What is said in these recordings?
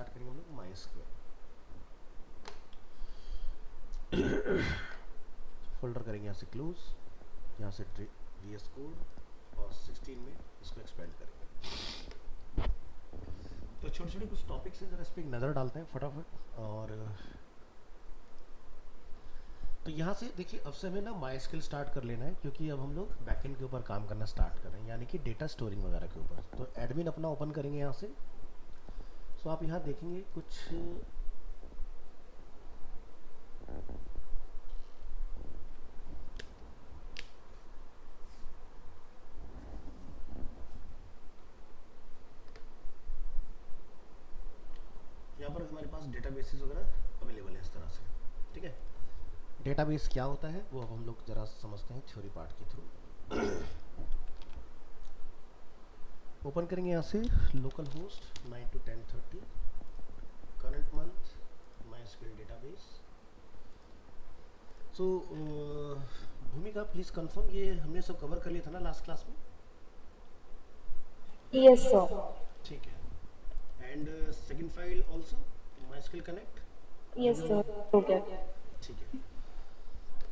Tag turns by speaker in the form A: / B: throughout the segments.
A: Start करेंगे हम लोग MySQL। फोल्डर करेंगे यहाँ से क्लोज, यहाँ से VS कोड और 16 में इसको एक्सपेंड करेंगे। तो छोटे छोटे कुछ टॉपिक्स हैं, जरा इस पर एक नज़र डालते हैं फटाफट। और तो यहाँ से देखिए, अब से हमें ना MySQL स्टार्ट कर लेना है, क्योंकि अब हम लोग बैकएंड के ऊपर काम करना स्टार्ट कर रहे हैं, यानी कि डेटा स्टोरिंग वगैरह के ऊपर। तो एडमिन अपना ओपन करेंगे यहाँ से। सो आप यहाँ देखेंगे कुछ यहाँ पर हमारे पास डेटाबेसेस वगैरह अवेलेबल है इस तरह से। ठीक है, डेटाबेस क्या होता है वो अब हम लोग जरा समझते हैं थ्योरी पार्ट के थ्रू। ओपन करेंगे यहाँ से local host 9 to 1030, current month, MySQL database. So Bhumika please confirm, ये हमने सब कवर कर लिया था ना लास्ट क्लास में?
B: Yes, sir.
A: ठीक है। And second file also MySQL connect
B: Yes, sir. हो गया.
A: ठीक है।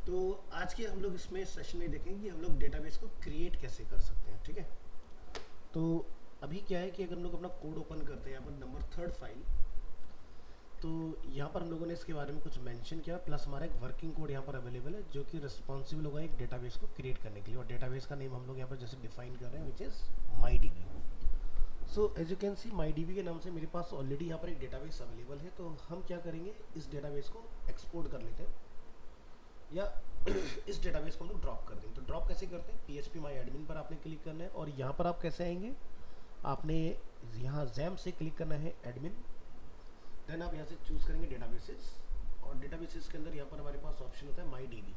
A: तो आज के हम लोग इसमें सेशन में देखेंगे कि हम लोग डेटाबेस को क्रिएट कैसे कर सकते हैं। ठीक है, तो अभी क्या है कि अगर हम लोग अपना कोड ओपन करते हैं यहाँ पर नंबर 3 फाइल, तो यहाँ पर हम लोगों ने इसके बारे में कुछ मेंशन किया, प्लस हमारा एक वर्किंग कोड यहाँ पर अवेलेबल है जो कि रिस्पॉन्सिबल होगा एक डेटाबेस को क्रिएट करने के लिए। और डेटाबेस का नेम हम लोग यहाँ पर जैसे डिफाइन कर रहे हैं, which is MyDB। So as you can see MyDB के नाम से मेरे पास ऑलरेडी यहाँ पर एक डेटाबेस अवेलेबल है। तो हम क्या करेंगे, इस डेटाबेस को एक्सपोर्ट कर लेते हैं, या इस डेटाबेस को हम लोग ड्रॉप कर देंगे। तो ड्रॉप कैसे करते हैं, PHP My Admin पर आपने क्लिक करना है, और यहाँ पर आप कैसे आएंगे, आपने यहाँ XAMPP से क्लिक करना है एडमिन, देन आप यहाँ से चूज़ करेंगे डेटाबेसेस, और डेटाबेसेस के अंदर यहाँ पर हमारे पास ऑप्शन होता है MyDB।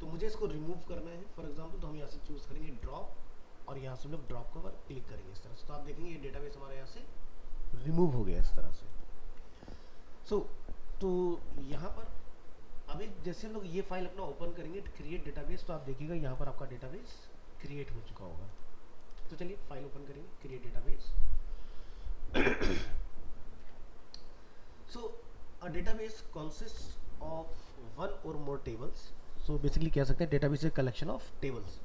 A: तो मुझे इसको रिमूव करना है फॉर एग्जांपल, तो हम यहाँ से चूज़ करेंगे ड्रॉप, और यहाँ से हम लोग ड्रॉप के ऊपर क्लिक करेंगे इस तरह से। तो आप देखेंगे ये डेटाबेस हमारे यहाँ से रिमूव हो गया इस तरह से। तो यहाँ पर अभी जैसे हम लोग ये फाइल अपना ओपन करेंगे क्रिएट डेटाबेस, तो आप देखिएगा यहाँ पर आपका डेटाबेस क्रिएट हो चुका होगा। तो चलिए फाइल ओपन करेंगे, create database. So a database consists of one or more tables. So basically कह सकते हैं database is a collection of tables.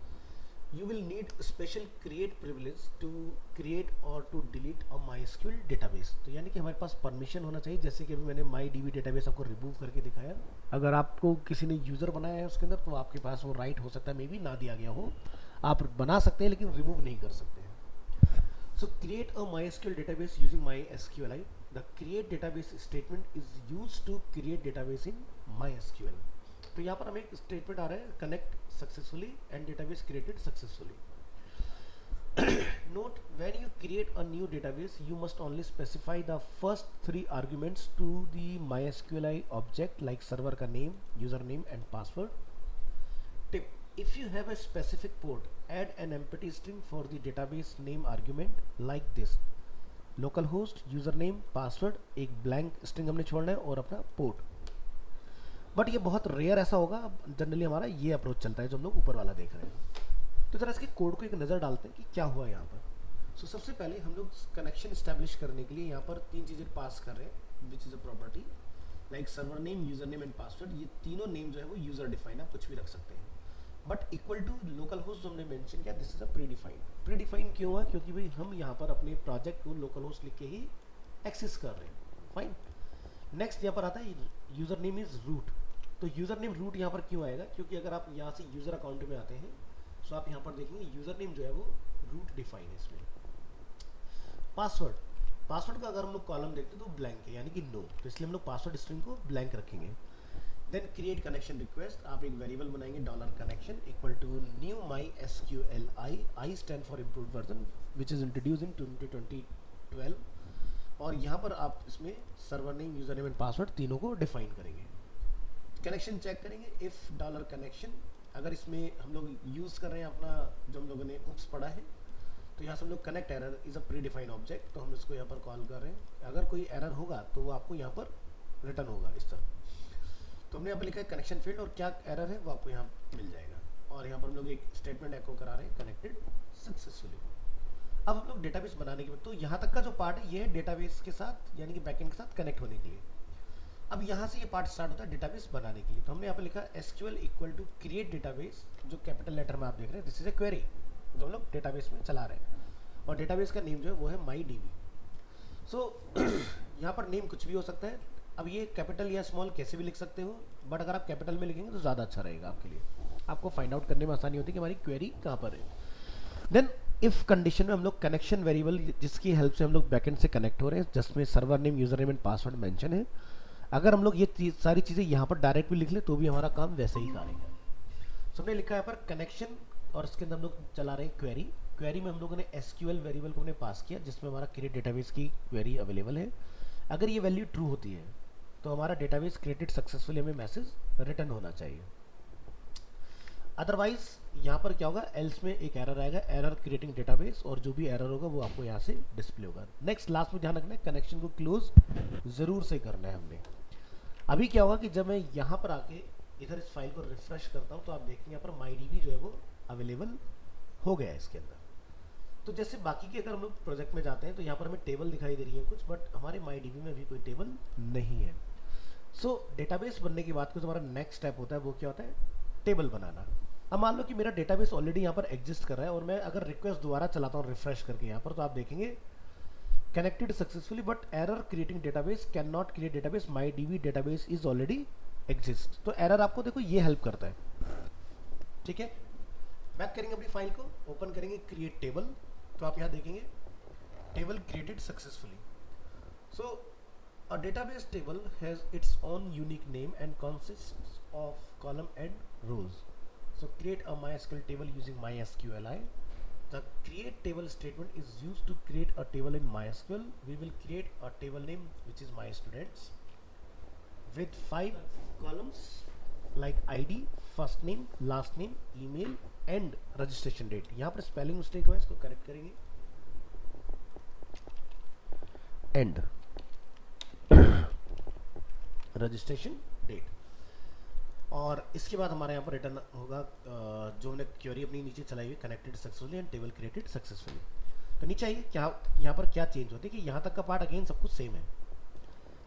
A: You will need special create privilege to create or to delete a MySQL database. तो यानी कि हमारे पास permission होना चाहिए, जैसे कि अभी मैंने MyDB डेटाबेस आपको रिमूव करके दिखाया। अगर आपको किसी ने यूज़र बनाया है उसके अंदर, तो आपके पास वो राइट हो सकता है, मे बी ना दिया गया हो, आप बना सकते हैं लेकिन रिमूव नहीं कर सकते हैं। So create a MySQL database using MySQLi. The create database statement is used to create database in MySQL. तो यहाँ पर हमें एक स्टेटमेंट आ रहा है, connect successfully and database created successfully. Note, when you create a new database, you must only specify the first 3 arguments to the MySQLi object, like server का name, username and password. Tip: if you have a specific port, add an empty string for the database name argument like this: localhost, username, password, एक blank string हमने छोड़ना है, और अपना port. But ये बहुत rare ऐसा होगा, जनरली हमारा ये अप्रोच चलता है जो हम लोग ऊपर वाला देख रहे हैं। तो जरा इसके कोड को एक नज़र डालते हैं कि क्या हुआ यहाँ पर। सो सबसे पहले हम लोग कनेक्शन इस्टेब्लिश करने के लिए यहाँ पर 3 चीज़ें पास कर रहे हैं, which is a property like server name, user name and password. ये तीनों नेम जो है वो यूज़र डिफाइन, आप कुछ भी रख सकते हैं। But equal to local host जो हमने मेंशन किया, this is a predefined. Predefined क्यों हुआ, क्योंकि भाई हम यहाँ पर अपने प्रोजेक्ट को लोकल होस्ट लिख के ही एक्सेस कर रहे हैं। फाइन। नेक्स्ट यहाँ पर आता है यूज़र नेम इज़ रूट। तो यूज़र नेम रूट यहाँ पर क्यों आएगा, क्योंकि अगर आप यहाँ से यूज़र अकाउंट में आते हैं, सो आप यहाँ पर देखेंगे यूज़र नेम जो है वो रूट डिफाइन है इसमें। पासवर्ड, पासवर्ड का अगर हम लोग कॉलम देखते हैं तो ब्लैंक है, यानी कि नो, तो इसलिए हम लोग पासवर्ड स्ट्रिंग को ब्लैंक रखेंगे। देन क्रिएट कनेक्शन रिक्वेस्ट, आप एक वेरिएबल बनाएंगे $connection equal to new MySQLi, I stand for improve version which is introduce in 2012। और यहाँ पर आप इसमें server name, user name and password तीनों को डिफाइन करेंगे। कनेक्शन चेक करेंगे, इफ़ $कनेक्शन, अगर इसमें हम लोग यूज़ कर रहे हैं अपना जो हम लोगों ने उप्स पढ़ा है, तो यहाँ से हम लोग connect error is a pre defined object, तो हम इसको यहाँ पर कॉल कर रहे हैं। अगर कोई एरर होगा तो वो आपको यहाँ पर रिटर्न होगा इस तरह। तो हमने यहाँ पर लिखा है कनेक्शन फील्ड, और क्या एरर है वो आपको यहाँ मिल जाएगा। और यहाँ पर हम लोग एक स्टेटमेंट एको करा रहे हैं, कनेक्टेड सक्सेसफुली। अब हम लोग डेटाबेस बनाने के बाद, तो यहाँ तक का जो पार्ट है ये है डेटाबेस के साथ यानी कि बैकएंड के साथ कनेक्ट होने के लिए। अब यहाँ से ये पार्ट स्टार्ट होता है डेटाबेस बनाने के लिए। तो हमने यहाँ पे लिखा SQL equal to create database, जो कैपिटल लेटर में आप देख रहे हैं, दिस इज ए क्वेरी जो हम लोग डेटाबेस में चला रहे हैं, और डेटाबेस का नेम जो है वो है माई डी बी। सो यहाँ पर नेम कुछ भी हो सकता है। अब ये कैपिटल या स्मॉल कैसे भी लिख सकते हो, बट अगर आप कैपिटल में लिखेंगे तो ज़्यादा अच्छा रहेगा आपके लिए, आपको फाइंड आउट करने में आसानी होती है कि हमारी क्वेरी कहाँ पर है। देन इफ कंडीशन में हम लोग कनेक्शन वेरिएबल जिसकी हेल्प से हम लोग बैकएंड से कनेक्ट हो रहे हैं, जिसमें server name, user name and password mention है, अगर हम लोग ये सारी चीज़ें यहाँ पर डायरेक्ट भी लिख ले तो भी हमारा काम वैसे ही करेगा। सो हमने लिखा है यहाँ पर कनेक्शन, और इसके अंदर हम लोग चला रहे हैं क्वेरी। क्वेरी में हम लोगों ने एसक्यूएल वेरिएबल को हमने पास किया जिसमें हमारा क्रिएट डेटाबेस की क्वेरी अवेलेबल है। अगर ये वैल्यू ट्रू होती है तो हमारा डेटाबेस क्रिएटेड सक्सेसफुली हमें मैसेज रिटर्न होना चाहिए। अदरवाइज यहाँ पर क्या होगा, एल्स में एक एरर आएगा, एरर क्रिएटिंग डेटाबेस, और जो भी एरर होगा वो आपको यहाँ से डिस्प्ले होगा। नेक्स्ट लास्ट में ध्यान रखना है, कनेक्शन को क्लोज ज़रूर से करना है हमने। अभी क्या होगा कि जब मैं यहाँ पर आके इधर इस फाइल को रिफ्रेश करता हूँ तो आप देखेंगे यहाँ पर माई डी बी जो है वो अवेलेबल हो गया है इसके अंदर। तो जैसे बाकी के अगर हम लोग प्रोजेक्ट में जाते हैं तो यहाँ पर हमें टेबल दिखाई दे रही है कुछ, बट हमारे माई डी बी में भी कोई टेबल नहीं है। सो डेटाबेस बनने के बाद हमारा नेक्स्ट स्टेप होता है वो क्या होता है, टेबल बनाना। अब मान लो कि मेरा डेटाबेस ऑलरेडी यहाँ पर एग्जिस्ट कर रहा है और मैं अगर रिक्वेस्ट दोबारा चलाता हूँ रिफ्रेश करके यहाँ पर, तो आप देखेंगे connected successfully but error creating database, can not create database, my D B database is already exist. तो एरर आपको देखो ये हेल्प करता है, ठीक है। बैक करेंगे अपनी फाइल को, ओपन करेंगे क्रिएट टेबल, तो आप यहाँ देखेंगे table created successfully. So a database table has its own unique name and consists of column and rows. So create a MySQL table using MySQLi. The create table statement is used to create a table in MySQL. We will create a table name which is MyStudents with 5 columns like ID, first name, last name, email and registration date. यहाँ पर spelling mistake हुआ है, इसको correct करेंगे। And registration date, और इसके बाद हमारे यहाँ पर रिटर्न होगा जो हमने क्वेरी अपनी नीचे चलाई हुई, connected successfully and table created successfully. तो नीचे आइए, क्या यहाँ पर क्या चेंज होती है कि यहाँ तक का पार्ट अगेन सब कुछ सेम है,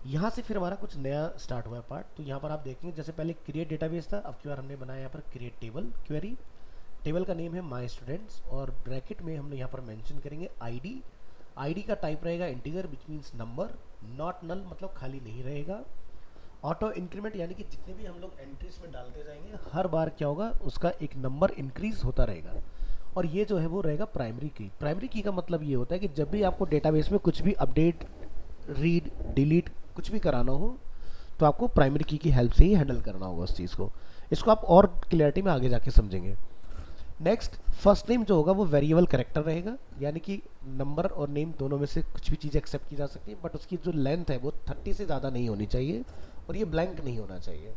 A: यहाँ से फिर हमारा कुछ नया स्टार्ट हुआ है पार्ट। तो यहाँ पर आप देखेंगे जैसे पहले क्रिएट डेटाबेस था, अब की बार हमने बनाया यहाँ पर क्रिएट टेबल क्वेरी। टेबल का नेम है माई स्टूडेंट्स और ब्रैकेट में हमने यहाँ पर मेंशन करेंगे आईडी। आईडी का टाइप रहेगा integer which means number, not null मतलब खाली नहीं रहेगा। ऑटो इंक्रीमेंट यानी कि जितने भी हम लोग एंट्रीज में डालते जाएंगे हर बार क्या होगा उसका एक नंबर इंक्रीज होता रहेगा। और ये जो है वो रहेगा प्राइमरी की। प्राइमरी की का मतलब ये होता है कि जब भी आपको डेटाबेस में कुछ भी अपडेट, रीड, डिलीट कुछ भी कराना हो तो आपको प्राइमरी की हेल्प से ही हैंडल करना होगा उस चीज़ को। इसको आप और क्लियरिटी में आगे जाके समझेंगे। नेक्स्ट, फर्स्ट नेम जो होगा वो वेरिएबल कैरेक्टर रहेगा, यानी कि नंबर और नेम दोनों में से कुछ भी चीज़ एक्सेप्ट की जा सकती है, बट उसकी जो लेंथ है वो 30 से ज़्यादा नहीं होनी चाहिए और ये ब्लैंक नहीं होना चाहिए।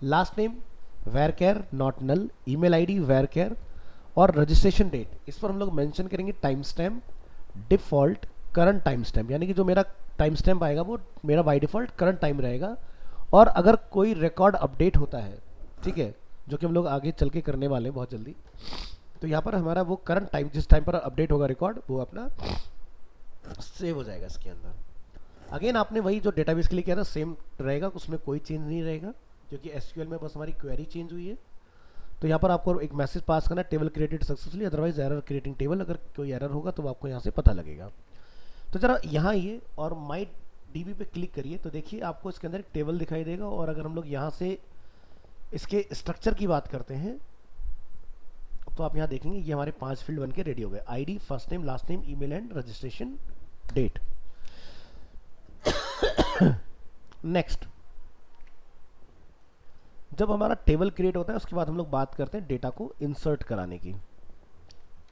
A: Last name varchar not null, email ID varchar, और रजिस्ट्रेशन डेट इस पर हम लोग मेंशन करेंगे time stamp default current time stamp, यानी कि जो मेरा टाइम स्टैम्प आएगा वो मेरा बाय डिफ़ॉल्ट करंट टाइम रहेगा। और अगर कोई रिकॉर्ड अपडेट होता है, ठीक है, जो कि हम लोग आगे चल के करने वाले हैं बहुत जल्दी, तो यहाँ पर हमारा वो करंट टाइम जिस टाइम पर अपडेट होगा रिकॉर्ड वो अपना सेव हो जाएगा इसके अंदर। अगेन आपने वही जो डेटाबेस के लिए किया था सेम रहेगा, उसमें कोई चेंज नहीं रहेगा क्योंकि एसक्यूएल में बस हमारी क्वेरी चेंज हुई है। तो यहाँ पर आपको एक मैसेज पास करना है table created successfully, otherwise error creating table, अगर कोई एरर होगा तो आपको यहाँ से पता लगेगा। तो जरा यहाँ आइए और माई डीबी पे क्लिक करिए तो देखिए आपको इसके अंदर एक टेबल दिखाई देगा। और अगर हम लोग यहाँ से इसके स्ट्रक्चर की बात करते हैं तो आप यहाँ देखेंगे ये हमारे 5 फील्ड बन के रेडी हो गए, ID, first name, last name, email and registration date. Next, जब हमारा टेबल क्रिएट होता है उसके बाद हम लोग बात करते हैं डेटा को इंसर्ट कराने की।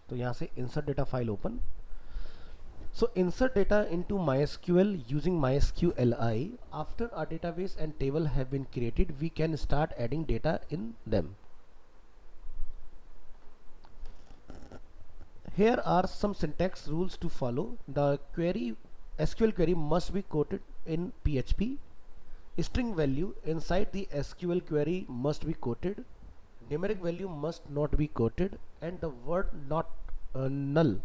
A: तो यहाँ से insert data file open. So insert data into MySQL using MySQLi. After our database and table have been created, we can start adding data in them. Here are some syntax rules to follow. The SQL query must be quoted in PHP. String value inside the SQL query must be quoted. Numeric value must not be quoted, and the word not null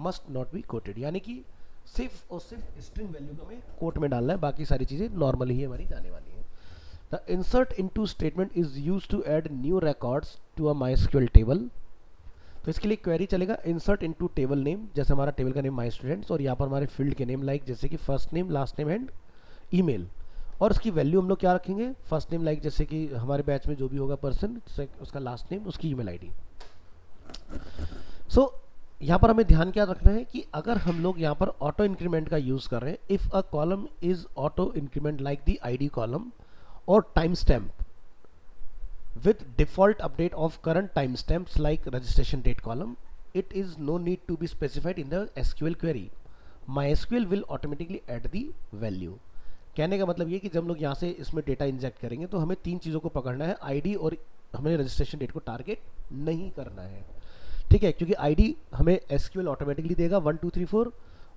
A: must not be coated, यानी कि सिर्फ और सिर्फ string value को हमें coat में डालना है, बाकी सारी चीज़ें नॉर्मली ही हमारी जाने वाली हैं। The insert into statement is use to add new records to a MySQL table. तो इसके लिए क्वेरी चलेगा इंसर्ट इनटू टेबल नेम, जैसे हमारा टेबल का नेम माई स्टूडेंट्स, और यहाँ पर हमारे फील्ड के नेम लाइक जैसे कि first name, last name and email. और उसकी वैल्यू हम लोग क्या रखेंगे, फर्स्ट नेम लाइक जैसे कि हमारे बैच में जो भी होगा पर्सन, उसका लास्ट नेम, उसकी ईमेल आईडी। सो यहाँ पर हमें ध्यान क्या रखना है कि अगर हम लोग यहाँ पर ऑटो इंक्रीमेंट का यूज़ कर रहे हैं, if a column is auto increment like the ID column और timestamp with default update of current timestamps like registration date column, it is no need to be specified in the SQL query. MySQL will automatically add the value. कहने का मतलब ये कि जब हम लोग यहाँ से इसमें डेटा इंजेक्ट करेंगे तो हमें तीन चीज़ों को पकड़ना है, आईडी और हमें रजिस्ट्रेशन डेट को टारगेट नहीं करना है, ठीक है, क्योंकि आईडी हमें SQL ऑटोमेटिकली देगा 1 2 3 4,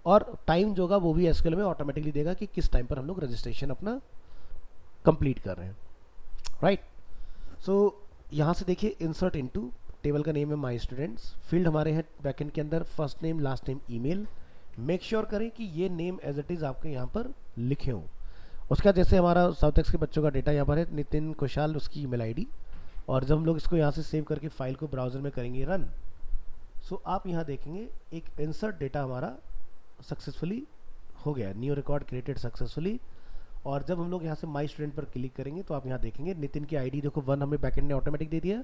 A: और टाइम जो होगा वो भी SQL में ऑटोमेटिकली देगा कि किस टाइम पर हम लोग रजिस्ट्रेशन अपना कंप्लीट कर रहे हैं, राइट। सो यहाँ से देखिए इंसर्ट इनटू, टेबल का नेम है माई स्टूडेंट्स, फील्ड हमारे हैं बैकएंड के अंदर first name, last name, email. Make sure करें कि ये नेम एज इट इज़ आपके यहाँ पर लिखे हों। उसके बाद जैसे हमारा साउथएक्स के बच्चों का डेटा यहाँ पर है, नितिन कुशाल, उसकी ईमेल आईडी। और जब हम लोग इसको यहाँ से सेव करके फाइल को ब्राउज़र में करेंगे रन, सो आप यहाँ देखेंगे एक इंसर्ट डेटा हमारा सक्सेसफुली हो गया, न्यू रिकॉर्ड क्रिएटेड सक्सेसफुली। और जब हम लोग यहाँ से माई स्टूडेंट पर क्लिक करेंगे तो आप यहाँ देखेंगे नितिन की आईडी देखो 1 हमें बैकएंड ने ऑटोमेटिक दे दिया,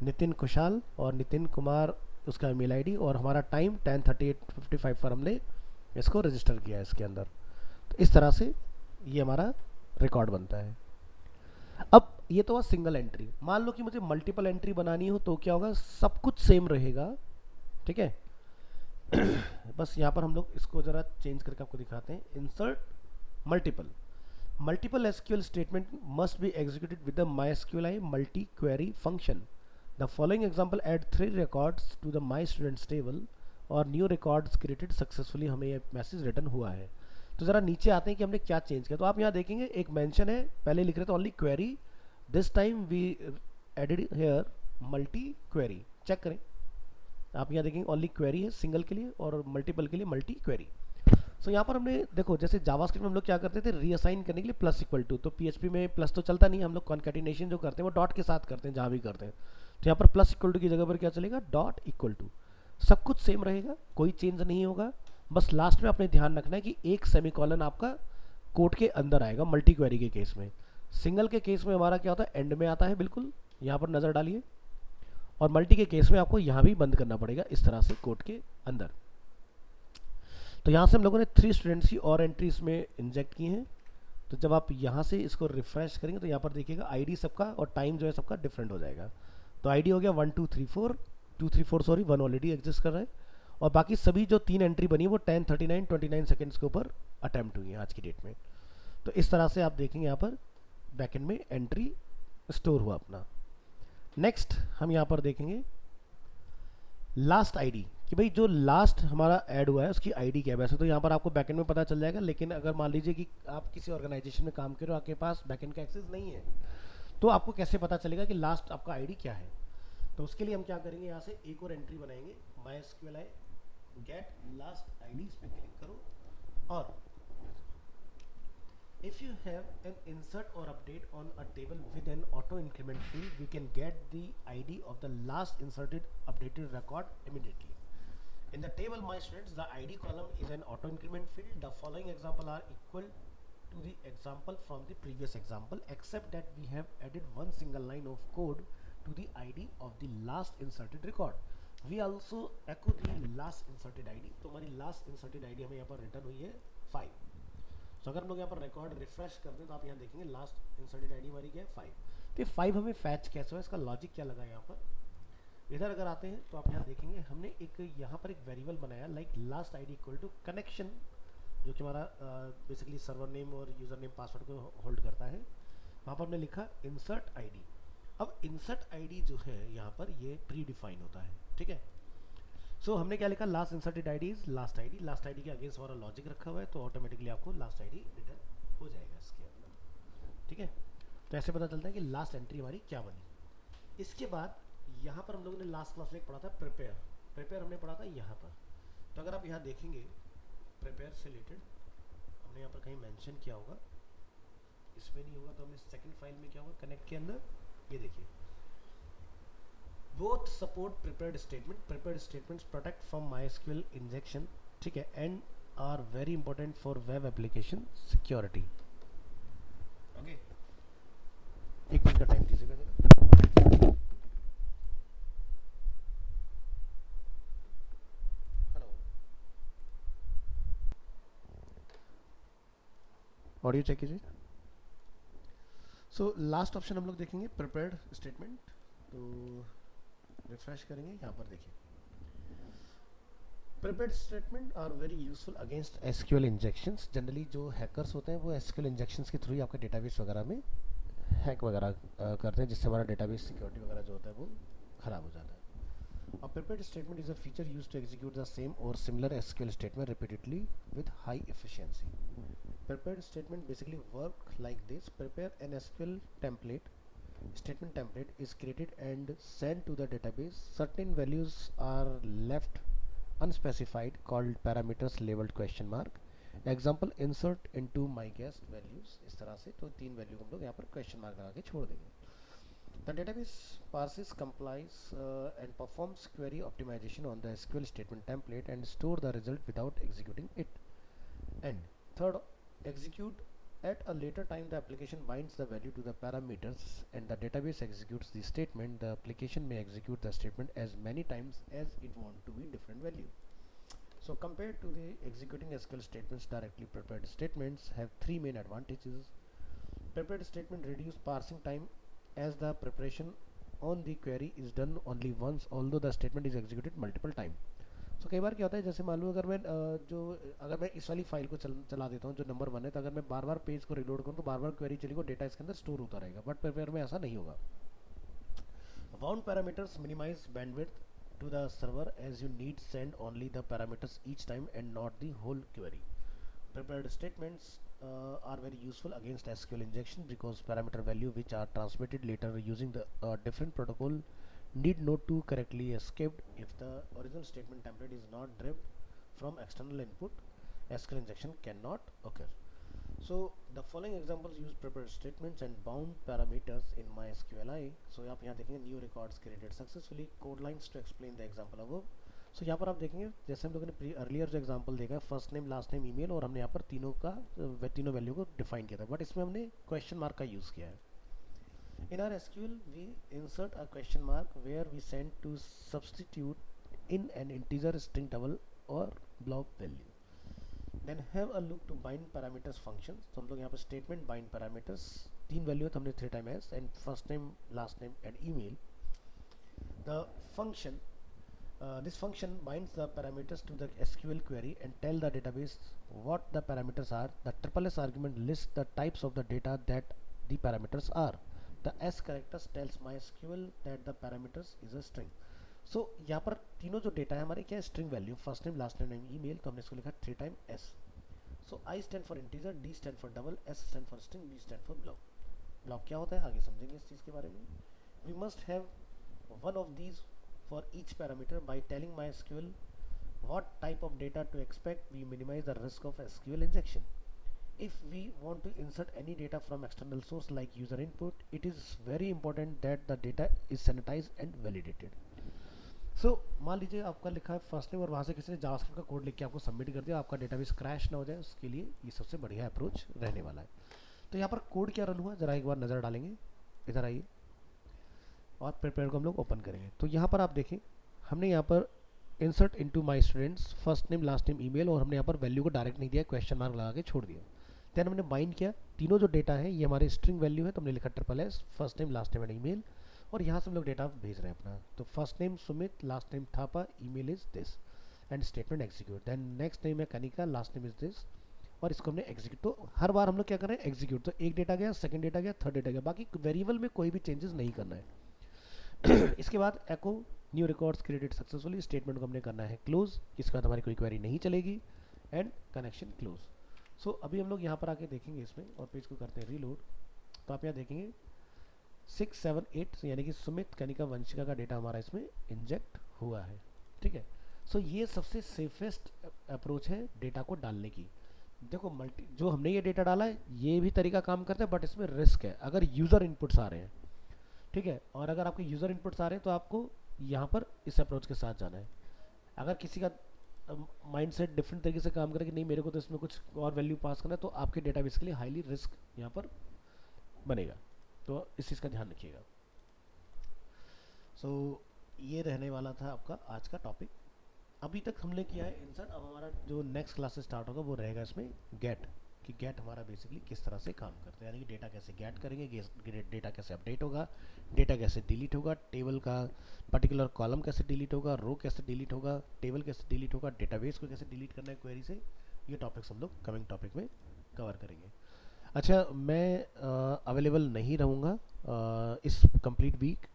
A: नितिन कुशाल और नितिन कुमार उसका ईमेल आईडी, और हमारा टाइम 10:38:55 पर हमने इसको रजिस्टर किया है इसके अंदर। तो इस तरह से ये हमारा रिकॉर्ड बनता है। अब ये तो हुआ सिंगल एंट्री। मान लो कि मुझे मल्टीपल एंट्री बनानी हो तो क्या होगा, सब कुछ सेम रहेगा, ठीक है। बस यहाँ पर हम लोग इसको ज़रा चेंज करके आपको दिखाते हैं। Insert Multiple SQL statement must be executed with the MySQLi multi-query function. The following example add 3 records to the MyStudents table और new records created successfully, हमें ये मैसेज रिटर्न हुआ है। तो ज़रा नीचे आते हैं कि हमने क्या चेंज किया। तो आप यहाँ देखेंगे एक मेंशन है, पहले लिख रहे थे only query, this time we added here multi query. Check करें, आप यहाँ देखेंगे ओनली क्वेरी है सिंगल के लिए और मल्टीपल के लिए मल्टी क्वेरी। सो यहाँ पर हमने देखो जैसे जावास्क्रिप्ट में हम लोग क्या करते थे, रीअसाइन करने के लिए प्लस इक्वल टू, तो PHP में प्लस तो चलता नहीं, हम लोग कॉन्कैटिनेशन जो करते हैं वो डॉट के साथ करते हैं जहाँ भी करते हैं। तो यहाँ पर प्लस इक्वल टू की जगह पर क्या चलेगा, डॉट इक्वल टू। सब कुछ सेम रहेगा, कोई चेंज नहीं होगा, बस लास्ट में आपने ध्यान रखना है कि एक सेमीकोलन आपका कोड के अंदर आएगा मल्टी क्वेरी के केस में। सिंगल के केस में हमारा क्या होता है, एंड में आता है, बिल्कुल यहाँ पर नज़र डालिए, और मल्टी के केस में आपको यहाँ भी बंद करना पड़ेगा इस तरह से कोड के अंदर। तो यहाँ से हम लोगों ने 3 स्टूडेंट्स की और एंट्री इसमें इंजेक्ट की हैं। तो जब आप यहाँ से इसको रिफ्रेश करेंगे तो यहाँ पर देखिएगा आईडी सबका और टाइम जो है सबका डिफरेंट हो जाएगा। तो आईडी हो गया 1 2 3 4 2 3 4 सॉरी 1 ऑलरेडी एग्जिस्ट कर रहा है, और बाकी सभी जो 3 एंट्री बनी है वो 10:39:29 सेकेंड्स के ऊपर अटैम्प्ट हुई है आज की डेट में। तो इस तरह से आप देखेंगे यहाँ पर बैकएंड में एंट्री स्टोर हुआ अपना। नेक्स्ट हम यहाँ पर देखेंगे लास्ट आईडी, कि भाई जो लास्ट हमारा ऐड हुआ है उसकी आईडी क्या है। वैसे तो यहाँ पर आपको बैकएंड में पता चल जाएगा, लेकिन अगर मान लीजिए कि आप किसी ऑर्गेनाइजेशन में काम कर रहे हो, आपके पास बैकएंड का एक्सेस नहीं है, तो आपको कैसे पता चलेगा कि लास्ट आपका आईडी क्या है। तो उसके लिए हम क्या करेंगे, यहाँ से एक और एंट्री बनाएंगे, MySQLi गेट लास्ट आईडी, इस पर क्लिक करो, और if you have an insert or update on a table with an auto increment field, you can get the ID of the last inserted updated record immediately. In the table my students, the ID column is an auto increment field. The following example are equal to the example from the previous example, except that we have added one single line of code to the ID of the last inserted record. We also echo the last inserted ID. तो हमारी last inserted ID हमें यहाँ पर return हुई है 5। तो अगर हम लोग यहाँ पर रिकॉर्ड रिफ्रेश करते हैं तो आप यहाँ देखेंगे लास्ट इंसर्टेड आईडी हमारी क्या है 5। तो 5 हमें फैच कैसे हुआ, इसका लॉजिक क्या लगा यहाँ पर। इधर अगर आते हैं तो आप यहाँ देखेंगे हमने एक यहाँ पर एक वेरिएबल बनाया like last ID equal to connection, जो कि हमारा बेसिकली सर्वर नेम और यूज़र नेम पासवर्ड को होल्ड करता है। वहाँ पर हमने लिखा इंसर्ट आईडी। अब इंसर्ट आईडी जो है यहाँ पर ये प्री डिफाइन होता है, ठीक है। सो हमने क्या लिखा, last inserted ID is last ID. Last ID के अगेंस्ट हमारा लॉजिक रखा हुआ है, तो ऑटोमेटिकली आपको लास्ट आईडी रिटर्न हो जाएगा इसके अंदर, ठीक है। तो ऐसे पता चलता है कि लास्ट एंट्री हमारी क्या बनी। इसके बाद यहाँ पर हम लोगों ने लास्ट क्लास में एक पढ़ा था प्रिपेयर। प्रिपेयर हमने पढ़ा था यहाँ पर, तो अगर आप यहाँ देखेंगे प्रिपेयर से रिलेटेड हमने यहाँ पर कहीं मेंशन किया होगा, इसमें नहीं होगा तो हमने सेकंड फाइल में क्या होगा कनेक्ट के अंदर, ये देखिए both support prepared statements protect from MySQL injection, ठीक है, and are very important for web application security. Okay, एक मिनट का टाइम दीजिएगा जरा। हेलो, ऑडियो चेक कीजिए। सो लास्ट ऑप्शन हम लोग देखेंगे प्रिपेयर्ड स्टेटमेंट, तो रिफ्रेश करेंगे, यहाँ पर देखिए prepared statement are very useful against SQL injections. Generally जो हैकर्स होते हैं वो एसक्यूएल इंजेक्शंस के थ्रू ही आपके डेटाबेस वगैरह में हैक वगैरह करते हैं, जिससे हमारा डेटाबेस सिक्योरिटी वगैरह जो होता है वो ख़राब हो जाता है। A prepared statement is a feature used to execute the same or similar SQL statement repeatedly with high efficiency. Prepared statement basically work like this. Prepare an SQL template. Statement template is created and sent to the database. Certain values are left unspecified called parameters labeled question mark. Example insert into my guest values. इस तरह से तो 3 value हम लोग यहाँ पर question mark लगा के छोड़ देंगे। The database parses, complies and performs query optimization on the SQL statement template and store the result without executing it. And third, execute at a later time the application binds the value to the parameters and the database executes the statement. The application may execute the statement as many times as it wants to be different value. So compared to the executing SQL statements directly, prepared statements have 3 main advantages. Prepared statement reduce parsing time as the preparation on the query is done only once, although the statement is executed multiple time. So कई बार क्या होता है, जैसे मान लो अगर मैं अगर मैं इस वाली फाइल को चला देता हूँ जो नंबर 1 है, तो अगर मैं बार बार पेज को रिलोड करूँ तो बार बार क्वेरी चलेगी और डेटा इसके अंदर स्टोर होता रहेगा, बट प्रिपेयर में ऐसा नहीं होगा। Bound parameters minimize bandwidth to the server as you need send only the parameters each time and not the whole query. Prepared statements are very useful against SQL injection because parameter value which are transmitted later using the different protocol need not to correctly escaped. If the original statement template is not derived from external input, SQL injection cannot occur. So the following examples use prepared statements and bound parameters in MySQLi. So आप यहाँ देखेंगे new records created successfully, code lines to explain the example above. सो यहाँ पर आप देखेंगे जैसे हम लोगों ने अर्लियर जो एग्जांपल देखा है, first name last name email, और हमने यहाँ पर तीनों वैल्यू को डिफाइन किया था, बट इसमें हमने क्वेश्चन मार्क का यूज़ किया है। In our SQL we insert a question mark where we send to substitute in an integer string double और block value, then have a look to bind parameters function. तो हम लोग यहाँ पर statement bind parameters 3 value तो हमने 3 time S and first name last name and email. The function this function binds the parameters to the SQL query and tell the database what the parameters are. The SSS argument lists the types of the data that the parameters are. The S characters tells MySQL that the parameters is a string. So यहाँ पर तीनों जो data है हमारे क्या है, string value, first name last name email, तो हमने इसको लिखा 3 time S. So I stand for integer, D stand for double, S stand for string, B stand for block. Block क्या होता है आगे समझेंगे इस चीज़ के बारे में. We must have one of these for each parameter. By telling MySQL what type of data to expect, we minimize the risk of SQL injection. If we want to insert any data from external source like user input, it is very important that the data is sanitized and validated. So मान लीजिए आपका लिखा है first name और वहाँ से किसी ने जावास्क्रिप्ट का कोड लिख के आपको सबमिट कर दिया, आपका डेटाबेस क्रैश ना हो जाए उसके लिए ये सबसे बढ़िया अप्रोच रहने वाला है। तो यहाँ पर कोड क्या रन हुआ जरा एक बार नज़र डालेंगे, इधर आइए और प्रिपेयर को हम लोग ओपन करेंगे। तो यहाँ पर आप देखें हमने यहाँ पर insert into my students first name last name email, और हमने यहाँ पर वैल्यू को डायरेक्ट नहीं दिया, क्वेश्चन मार्क लगा के छोड़ दिया। देन हमने बाइंड किया, तीनों जो डेटा है ये हमारे स्ट्रिंग वैल्यू है, तो हमने लिखा SSS first name last name and email, और यहाँ से हम लोग डेटा भेज रहे हैं अपना। तो first name Sumit, last name Thapa, email is this and statement execute. Then next name है Kanika, last name is this, और इसको हमने एग्जीक्यूट। तो हर बार हम लोग क्या कर रहे हैं, एग्जीक्यूट। तो एक डेटा गया, सेकंड डेटा गया, थर्ड डेटा गया, बाकी वेरिएबल में कोई भी चेंजेस नहीं करना है। इसके बाद echo new records created successfully, statement को हमने करना है क्लोज, इसके बाद हमारी कोई क्वेरी नहीं चलेगी, एंड कनेक्शन क्लोज। सो अभी हम लोग यहाँ पर आके देखेंगे इसमें और पेज को करते हैं रीलोड। तो आप यहाँ देखेंगे 6 7 8 यानी कि सुमित कनिका वंशिका का डेटा हमारा इसमें इंजेक्ट हुआ है, ठीक है। सो ये सबसे सेफेस्ट अप्रोच है डेटा को डालने की। देखो मल्टी जो हमने ये डेटा डाला है ये भी तरीका काम करता है, बट इसमें रिस्क है अगर यूज़र इनपुट्स आ रहे हैं, ठीक है। और अगर आपके यूज़र इनपुट्स आ रहे हैं तो आपको यहाँ पर इस अप्रोच के साथ जाना है। अगर किसी का माइंड सेट डिफरेंट तरीके से काम करे कि नहीं मेरे को तो इसमें कुछ और वैल्यू पास करना है, तो आपके डेटाबेस के लिए हाईली रिस्क यहाँ पर बनेगा। तो इस चीज़ का ध्यान रखिएगा। सो ये रहने वाला था आपका आज का टॉपिक। अभी तक हमने किया है इंसर्ट, अब हमारा जो नेक्स्ट क्लास से स्टार्ट होगा वो रहेगा इसमें गेट, कि गेट हमारा बेसिकली किस तरह से काम करता है, यानी कि डेटा कैसे गेट करेंगे, डेटा कैसे अपडेट होगा, डेटा कैसे डिलीट होगा, टेबल का पर्टिकुलर कॉलम कैसे डिलीट होगा, रो कैसे डिलीट होगा, टेबल कैसे डिलीट होगा, डेटाबेस को कैसे डिलीट करना है क्वेरी से। ये टॉपिक्स हम लोग कमिंग टॉपिक में कवर करेंगे। अच्छा, मैं अवेलेबल नहीं रहूँगा इस कंप्लीट वीक,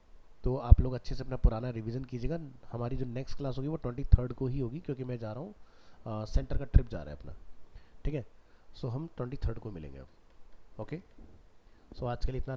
A: तो आप लोग अच्छे से अपना पुराना रिवीजन कीजिएगा। हमारी जो नेक्स्ट क्लास होगी वो 23rd को ही होगी, क्योंकि मैं जा रहा हूँ सेंटर का ट्रिप जा रहा है अपना, ठीक है। सो हम 23rd को मिलेंगे अब। ओके, सो आज के लिए इतना